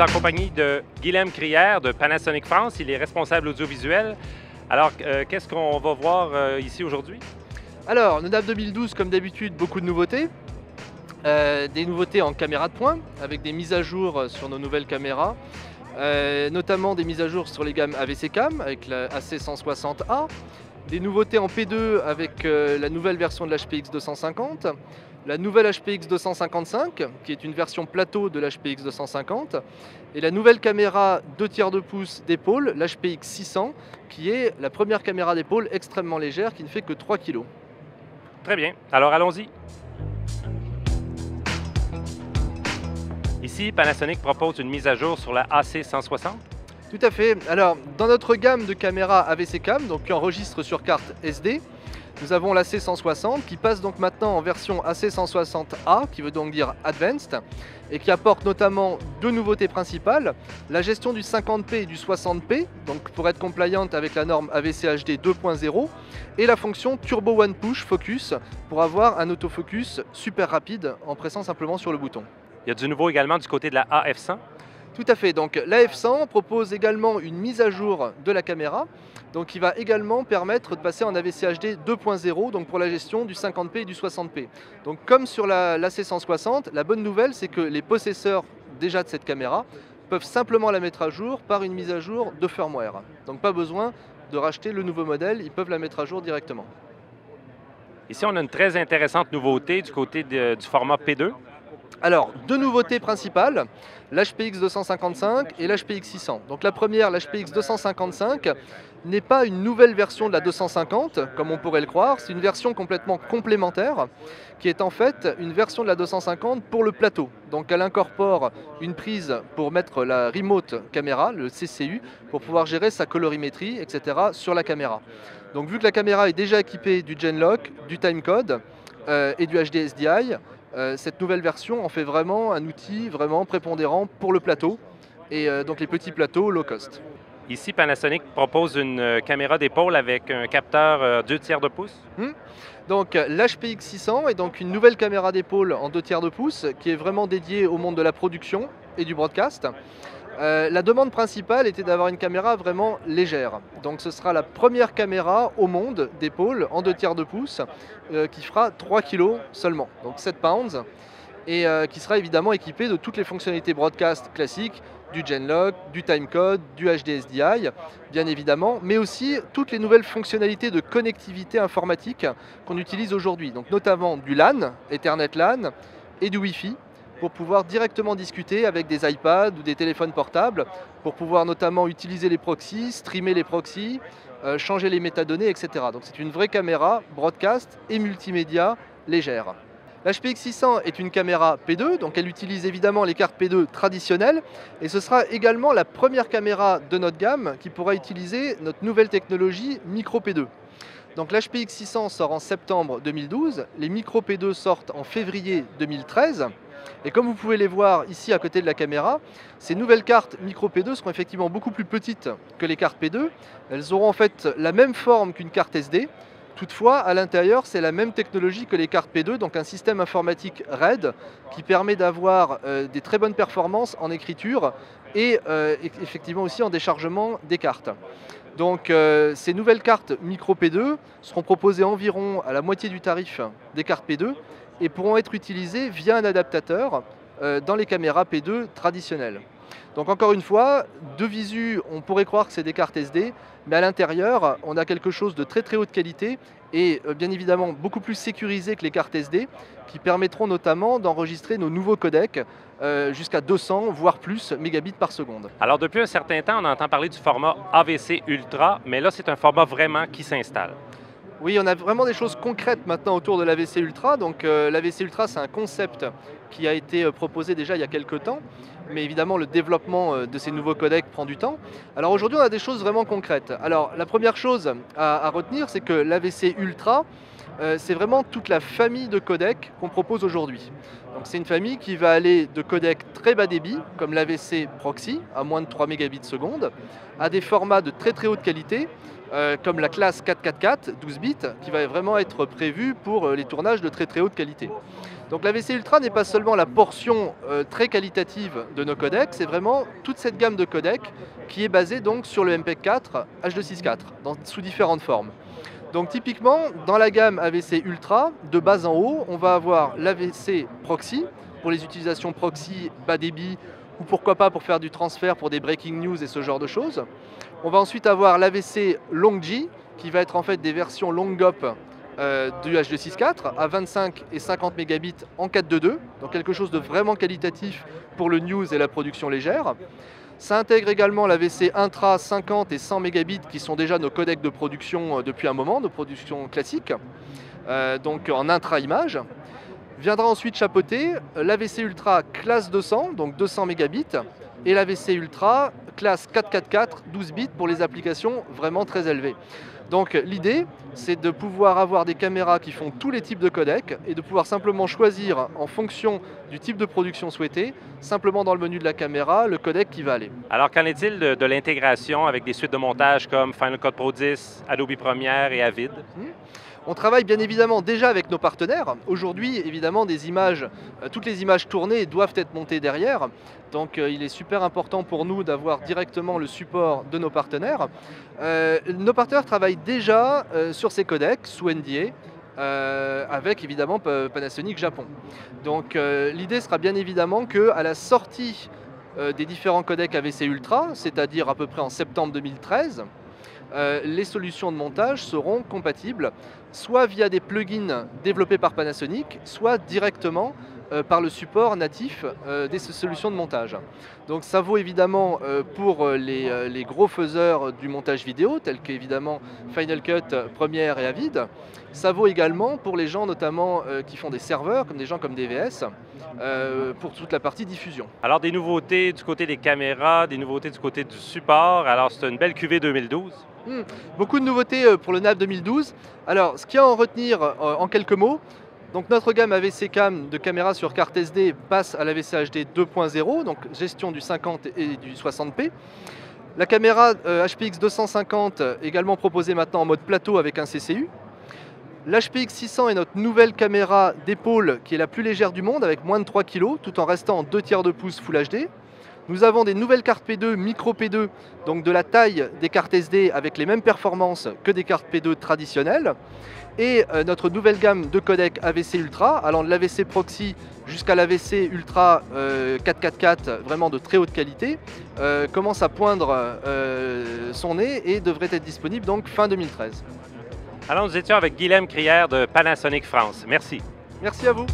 en compagnie de Guilhem Crière de Panasonic France. Il est responsable audiovisuel. Alors, qu'est-ce qu'on va voir ici aujourd'hui? Alors, Nodap 2012, comme d'habitude, beaucoup de nouveautés. Des nouveautés en caméra de pointe, avec des mises à jour sur nos nouvelles caméras, notamment des mises à jour sur les gammes AVC Cam, avec la AC160A, des nouveautés en P2 avec la nouvelle version de l'HPX 250, la nouvelle HPX 255, qui est une version plateau de l'HPX 250, et la nouvelle caméra 2/3 de pouce d'épaule, l'HPX 600, qui est la première caméra d'épaule extrêmement légère qui ne fait que 3 kg. Très bien. Alors, allons-y. Ici, Panasonic propose une mise à jour sur la AC160. Tout à fait. Alors, dans notre gamme de caméras AVC Cam, donc qui enregistre sur carte SD, nous avons l'AC160 qui passe donc maintenant en version AC160A, qui veut donc dire Advanced, et qui apporte notamment deux nouveautés principales, la gestion du 50p et du 60p, donc pour être compliant avec la norme AVC HD 2.0, et la fonction Turbo One Push Focus pour avoir un autofocus super rapide en pressant simplement sur le bouton. Il y a du nouveau également du côté de la AF100. Tout à fait, donc l'AF100 propose également une mise à jour de la caméra, donc qui va également permettre de passer en AVC HD 2.0, donc pour la gestion du 50p et du 60p. Donc comme sur l'AC160, la bonne nouvelle c'est que les possesseurs déjà de cette caméra peuvent simplement la mettre à jour par une mise à jour de firmware. Donc pas besoin de racheter le nouveau modèle, ils peuvent la mettre à jour directement. Ici, on a une très intéressante nouveauté du côté du format P2. Alors, deux nouveautés principales, l'HPX 255 et l'HPX 600. Donc la première, l'HPX 255, n'est pas une nouvelle version de la 250, comme on pourrait le croire, c'est une version complètement complémentaire, qui est en fait une version de la 250 pour le plateau. Donc elle incorpore une prise pour mettre la remote caméra, le CCU, pour pouvoir gérer sa colorimétrie, etc. sur la caméra. Donc vu que la caméra est déjà équipée du Genlock, du timecode et du HD SDI, cette nouvelle version en fait vraiment un outil vraiment prépondérant pour le plateau et donc les petits plateaux low cost. Ici, Panasonic propose une caméra d'épaule avec un capteur 2/3 de pouce. Donc l'HPX 600 est donc une nouvelle caméra d'épaule en 2/3 de pouce qui est vraiment dédiée au monde de la production et du broadcast. La demande principale était d'avoir une caméra vraiment légère. Donc ce sera la première caméra au monde d'épaule en 2/3 de pouce qui fera 3 kg seulement, donc 7 pounds, et qui sera évidemment équipée de toutes les fonctionnalités broadcast classiques, du Genlock, du timecode, du HD SDI, bien évidemment, mais aussi toutes les nouvelles fonctionnalités de connectivité informatique qu'on utilise aujourd'hui, donc notamment du LAN, Ethernet LAN, et du Wi-Fi, pour pouvoir directement discuter avec des iPads ou des téléphones portables, pour pouvoir notamment utiliser les proxys, streamer les proxys, changer les métadonnées, etc. Donc c'est une vraie caméra broadcast et multimédia légère. L'HPX 600 est une caméra P2, donc elle utilise évidemment les cartes P2 traditionnelles, et ce sera également la première caméra de notre gamme qui pourra utiliser notre nouvelle technologie micro P2. Donc l'HPX 600 sort en septembre 2012, les micro P2 sortent en février 2013. Et comme vous pouvez les voir ici à côté de la caméra, ces nouvelles cartes micro P2 seront effectivement beaucoup plus petites que les cartes P2. Elles auront en fait la même forme qu'une carte SD. Toutefois, à l'intérieur, c'est la même technologie que les cartes P2, donc un système informatique RAID qui permet d'avoir des très bonnes performances en écriture et effectivement aussi en déchargement des cartes. Donc ces nouvelles cartes micro P2 seront proposées environ à la moitié du tarif des cartes P2 et pourront être utilisées via un adaptateur dans les caméras P2 traditionnelles. Donc encore une fois, de visu, on pourrait croire que c'est des cartes SD, mais à l'intérieur, on a quelque chose de très haute qualité et bien évidemment beaucoup plus sécurisé que les cartes SD, qui permettront notamment d'enregistrer nos nouveaux codecs jusqu'à 200 voire plus mégabits par seconde. Alors depuis un certain temps, on entend parler du format AVC Ultra, mais là c'est un format vraiment qui s'installe. Oui, on a vraiment des choses concrètes maintenant autour de l'AVC Ultra. Donc l'AVC Ultra, c'est un concept qui a été proposé déjà il y a quelques temps, mais évidemment le développement de ces nouveaux codecs prend du temps. Alors aujourd'hui, on a des choses vraiment concrètes. Alors la première chose à retenir, c'est que l'AVC Ultra c'est vraiment toute la famille de codecs qu'on propose aujourd'hui. Donc c'est une famille qui va aller de codecs très bas débit, comme l'AVC Proxy, à moins de 3 mégabits seconde, à des formats de très haute qualité, comme la classe 444, 12 bits, qui va vraiment être prévue pour les tournages de très haute qualité. Donc l'AVC Ultra n'est pas seulement la portion très qualitative de nos codecs, c'est vraiment toute cette gamme de codecs qui est basée donc sur le MPEG 4 H.264, sous différentes formes. Donc typiquement, dans la gamme AVC Ultra, de bas en haut, on va avoir l'AVC Proxy, pour les utilisations proxy bas débit, ou pourquoi pas pour faire du transfert pour des breaking news et ce genre de choses. On va ensuite avoir l'AVC Long G, qui va être en fait des versions long GOP du H.264 à 25 et 50 mégabits en 4.2.2, donc quelque chose de vraiment qualitatif pour le news et la production légère. Ça intègre également l'AVC Intra 50 et 100 mégabits qui sont déjà nos codecs de production depuis un moment, de production classique, donc en intra-image. Viendra ensuite chapeauter l'AVC Ultra classe 200, donc 200 mégabits, et l'AVC Ultra classe 444, 12 bits pour les applications vraiment très élevées. Donc l'idée, c'est de pouvoir avoir des caméras qui font tous les types de codecs et de pouvoir simplement choisir en fonction du type de production souhaité, simplement dans le menu de la caméra, le codec qui va aller. Alors, qu'en est-il de l'intégration avec des suites de montage comme Final Cut Pro 10, Adobe Premiere et Avid? On travaille bien évidemment déjà avec nos partenaires. Aujourd'hui, évidemment, toutes les images tournées doivent être montées derrière. Donc il est super important pour nous d'avoir directement le support de nos partenaires. Nos partenaires travaillent déjà sur ces codecs sous NDA. Avec évidemment Panasonic Japon. Donc l'idée sera bien évidemment qu'à la sortie des différents codecs AVC Ultra, c'est-à-dire à peu près en septembre 2013, les solutions de montage seront compatibles soit via des plugins développés par Panasonic, soit directement par le support natif des solutions de montage. Donc ça vaut évidemment pour les gros faiseurs du montage vidéo, tels qu'évidemment Final Cut, Premiere et Avid. Ça vaut également pour les gens notamment qui font des serveurs, comme des gens comme DVS, pour toute la partie diffusion. Alors des nouveautés du côté des caméras, des nouveautés du côté du support. Alors c'est une belle cuvée 2012. Beaucoup de nouveautés pour le NAV 2012. Alors ce qu'il y a à en retenir en quelques mots, donc notre gamme AVC Cam de caméras sur carte SD passe à l'AVC HD 2.0, donc gestion du 50 et du 60p. La caméra HPX 250 également proposée maintenant en mode plateau avec un CCU. L'HPX 600 est notre nouvelle caméra d'épaule qui est la plus légère du monde avec moins de 3 kg tout en restant en 2/3 de pouce Full HD. Nous avons des nouvelles cartes P2, micro P2, donc de la taille des cartes SD avec les mêmes performances que des cartes P2 traditionnelles. Et notre nouvelle gamme de codecs AVC Ultra, allant de l'AVC Proxy jusqu'à l'AVC Ultra 444, vraiment de très haute qualité, commence à poindre son nez et devrait être disponible donc fin 2013. Alors nous étions avec Guilhem Crière de Panasonic France. Merci. Merci à vous.